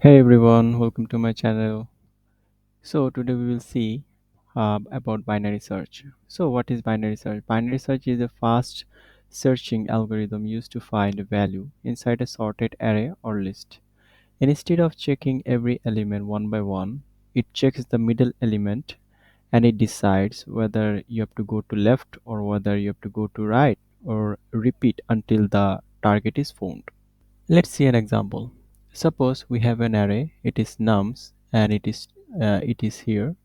Hey everyone, welcome to my channel. So today we will see about binary search. So what is binary search? Binary search is a fast searching algorithm used to find a value inside a sorted array or list. Instead of checking every element one by one, it checks the middle element and it decides whether you have to go to left or whether you have to go to right or repeat until the target is found. Let's see an example. Suppose we have an array, it is nums and it is here,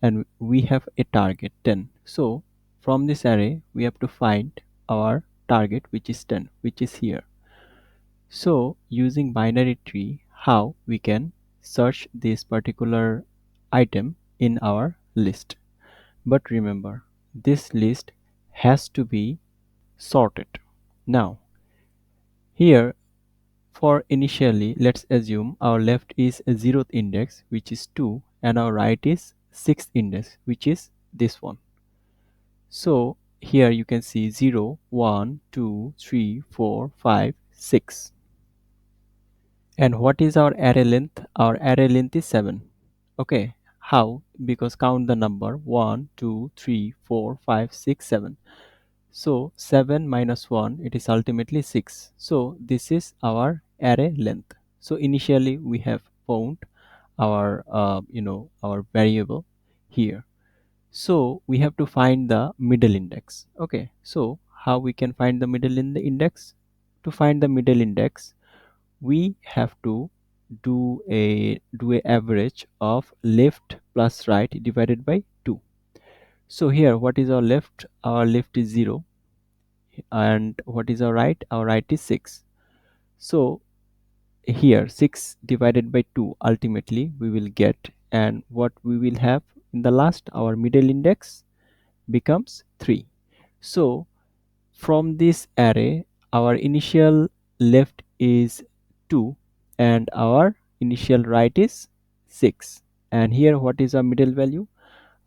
and we have a target 10. So from this array we have to find our target, which is 10, which is here. So using binary tree, how we can search this particular item in our list. But remember, this list has to be sorted. Now here, for initially, let's assume our left is a 0th index, which is 2, and our right is 6th index, which is this one. So here you can see 0, 1, 2, 3, 4, 5, 6. And what is our array length? Our array length is 7. Okay, how? Because count the number 1, 2, 3, 4, 5, 6, 7. So 7 minus 1, it is ultimately 6. So this is our array length. So initially we have found our our variable here. So we have to find the middle index. Okay, so how we can find the middle in the index? To find the middle index, we have to do a average of left plus right divided by 2. So here, what is our left? Our left is 0, and what is our right? Our right is 6. So here 6 divided by 2 ultimately we will get, and what we will have in the last, our middle index becomes 3. So from this array, our initial left is 2 and our initial right is 6, and here what is our middle value?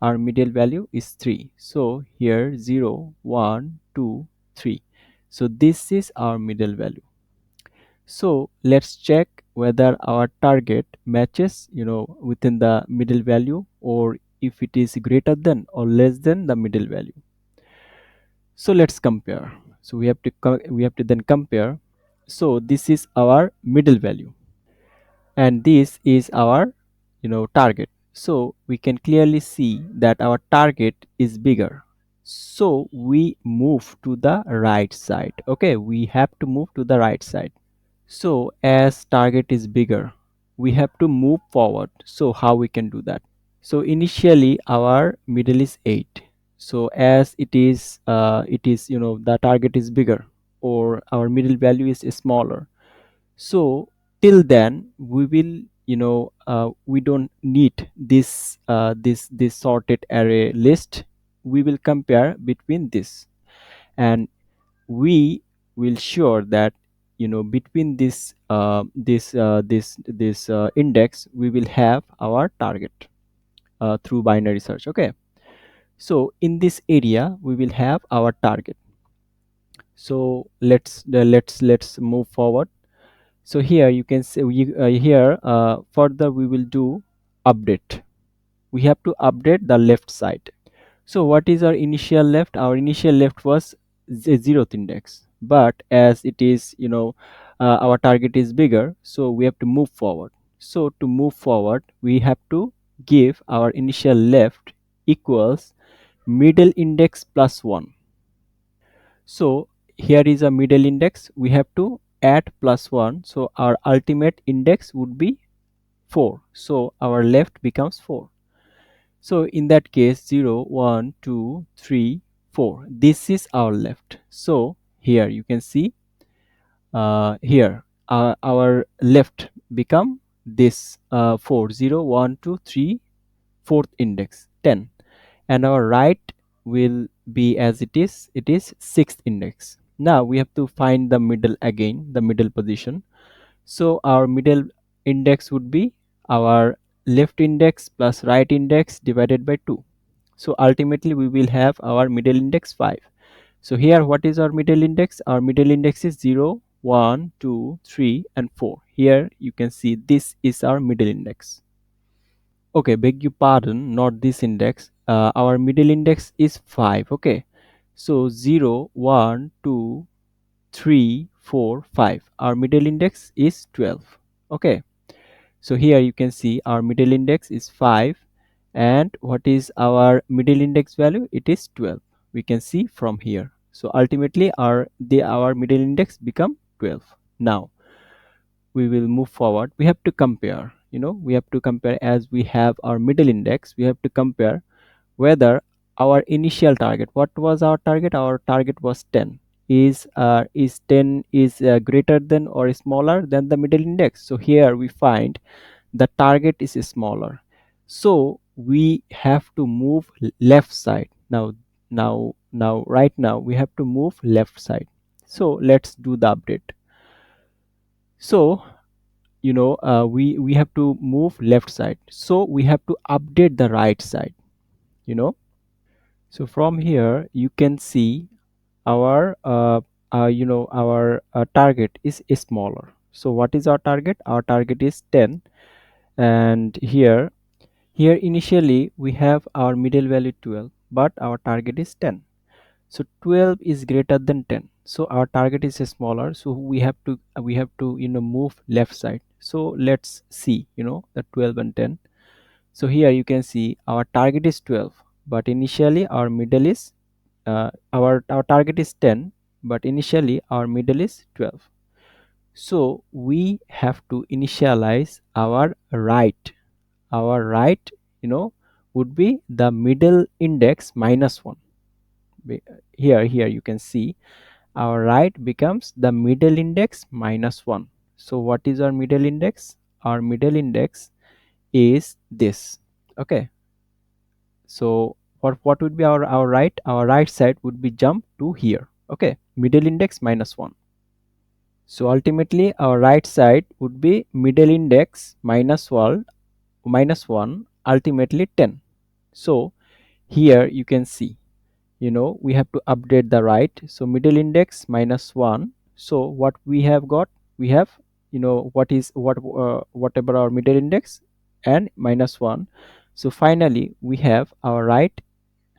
Our middle value is 3. So here 0, 1, 2, 3. So this is our middle value. So let's check whether our target matches within the middle value, or if it is greater than or less than the middle value. So let's compare. So we have to then compare. So this is our middle value and this is our target. So we can clearly see that our target is bigger, so we move to the right side. Okay, we have to move to the right side. So as target is bigger, we have to move forward. So how we can do that? So initially our middle is 8. So as it is the target is bigger, or our middle value is smaller. So till then we will we don't need this sorted array list. We will compare between this, and we will sure that between this index we will have our target through binary search. Okay, so in this area we will have our target. So let's move forward. So here you can see here further we will do update. We have to update the left side. So what is our initial left? Our initial left was 0th index, but as it is our target is bigger, so we have to move forward. So to move forward we have to give our initial left equals middle index plus 1. So here is a middle index, we have to add plus 1, so our ultimate index would be 4. So our left becomes 4. So in that case 0, 1, 2, 3, 4, this is our left. So here you can see here our left become this 4, 0, 1, 2, 3, fourth index 10, and our right will be as it is 6th index. Now we have to find the middle again, the middle position. So our middle index would be our left index plus right index divided by 2. So ultimately we will have our middle index 5. So here what is our middle index? Our middle index is 0, 1, 2, 3, and 4. Here you can see this is our middle index. Okay, beg your pardon, not this index. Our middle index is 5. Okay, so 0, 1, 2, 3, 4, 5. Our middle index is 12. Okay, so here you can see our middle index is 5, and what is our middle index value? It is 12. We can see from here. So ultimately our middle index become 12. Now we will move forward. We have to compare, we have to compare. As we have our middle index, we have to compare whether our initial target, what was our target? Our target was 10. Is 10 is greater than or smaller than the middle index? So here we find the target is smaller, so we have to move left side. Now right now we have to move left side. So let's do the update. So we have to move left side, so we have to update the right side. you know so from here you can see our target is smaller. So what is our target? Our target is 10, and here initially we have our middle value 12, but our target is 10. So 12 is greater than 10, so our target is smaller, so we have to move left side. So let's see the 12 and 10. So here you can see our target is 12, but initially our middle is our target is 10, but initially our middle is 12. So we have to initialize our right would be the middle index minus 1. Here you can see our right becomes the middle index minus 1. So what is our middle index? Our middle index is this. Okay, so what would be our right side would be jump to here. Okay, middle index minus 1. So ultimately our right side would be middle index minus 1, ultimately 10. So here you can see we have to update the right. So middle index minus 1. So what we have got? We have whatever our middle index and minus 1. So finally we have our right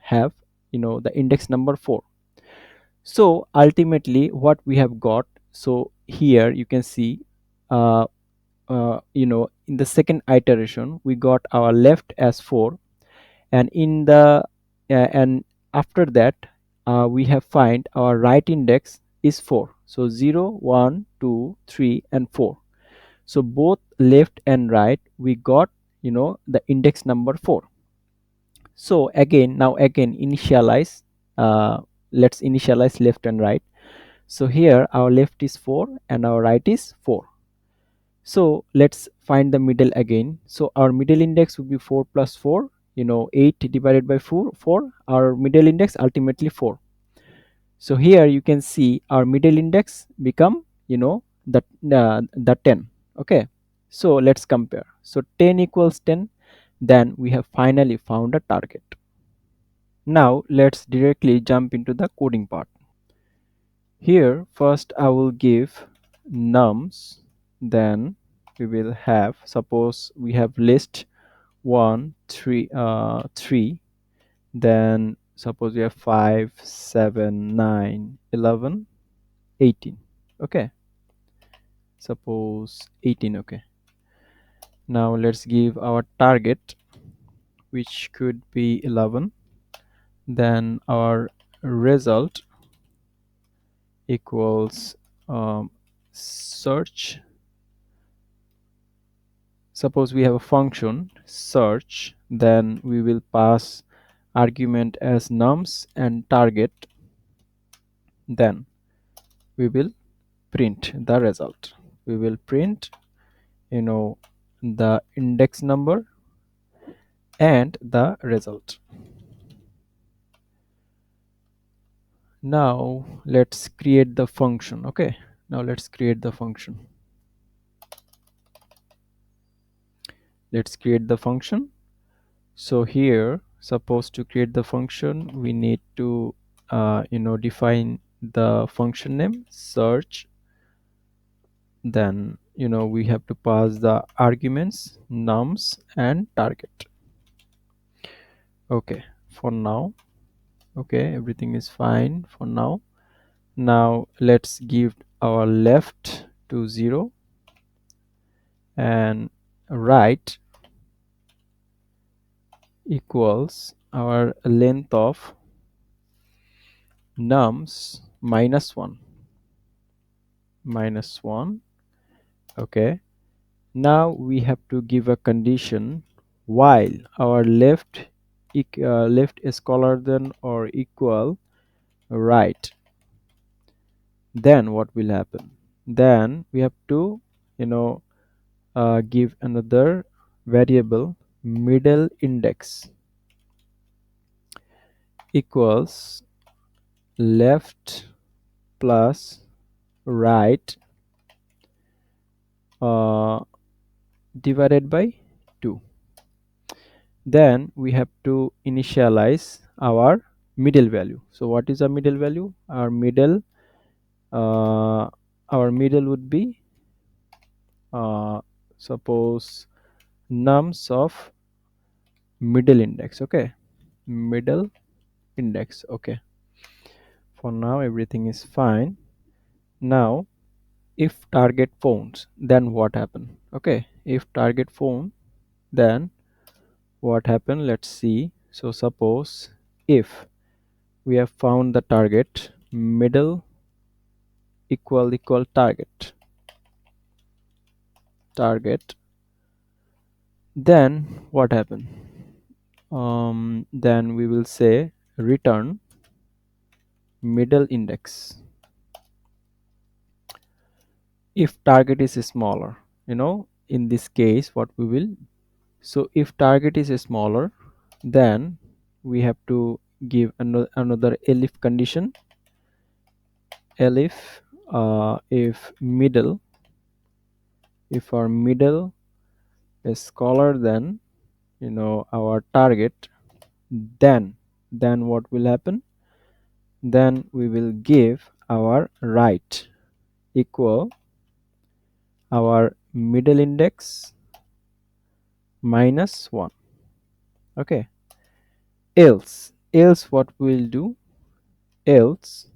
have the index number 4. So ultimately what we have got, so here you can see uh, in the second iteration we got our left as 4, and and after that we have find our right index is 4. So 0, 1, 2, 3, and 4. So both left and right we got the index number 4. So again initialize, uh, let's initialize left and right. So here our left is 4 and our right is 4. So let's find the middle again. So our middle index would be 4 plus 4, 8 divided by 4. Our middle index ultimately 4. So here you can see our middle index become, the 10. Okay. So let's compare. So 10 equals 10. Then we have finally found a target. Now let's directly jump into the coding part. Here first I will give nums, then we will have, suppose we have list 1, 3, 3, then suppose we have 5, 7, 9, 11, 18. Okay, suppose 18. Okay, now let's give our target, which could be 11, then our result equals search. Suppose we have a function search, then we will pass argument as nums and target, then we will print the result. We will print the index number and the result. Now let's create the function. Okay, now let's create the function. Let's create the function. So here, suppose to create the function we need to define the function name search, Then we have to pass the arguments nums and target. Okay, for now. Okay, everything is fine for now. Now let's give our left to 0 and right equals our length of nums minus 1. Okay, now we have to give a condition while our left is smaller than or equal right. Then what will happen? Then we have to you know give another variable middle index equals left plus right uh, divided by 2. Then we have to initialize our middle value. So what is a middle value? Uh, our middle would be uh, suppose nums of middle index. Okay, middle index. Okay, for now everything is fine. Now if target phones, then what happen? Okay, if target phone, then what happen? Let's see. So suppose if we have found the target middle equal target, then what happen? Then we will say return middle index if target is smaller. In this case what we will, so if target is smaller, then we have to give another elif condition. Elif if our middle is smaller than our target, then what will happen? Then we will give our right equal our middle index -1. Okay, else what we will do? Else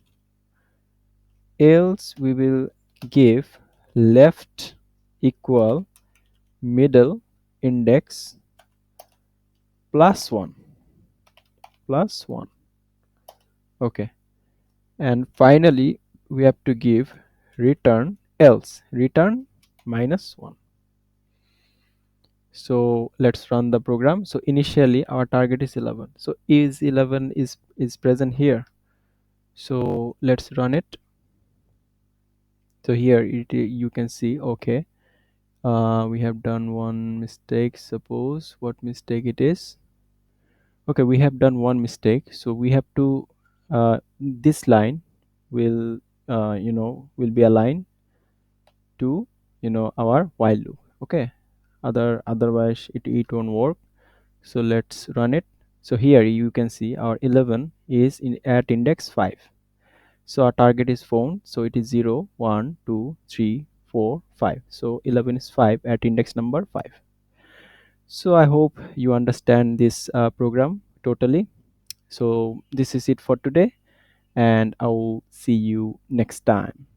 else we will give left equal middle index plus 1. Okay, and finally we have to give return -1. So let's run the program. So initially our target is 11, so is 11 is present here. So let's run it. So here you can see, okay, we have done one mistake. Suppose what mistake it is? Okay, we have done one mistake, so we have to this line will will be aligned to our while loop. Okay, otherwise it won't work. So let's run it. So here you can see our 11 is at index 5. So our target is found, so it is 0 1 2 3 4 5. So 11 is 5 at index number 5. So I hope you understand this program totally. So this is it for today, and I will see you next time.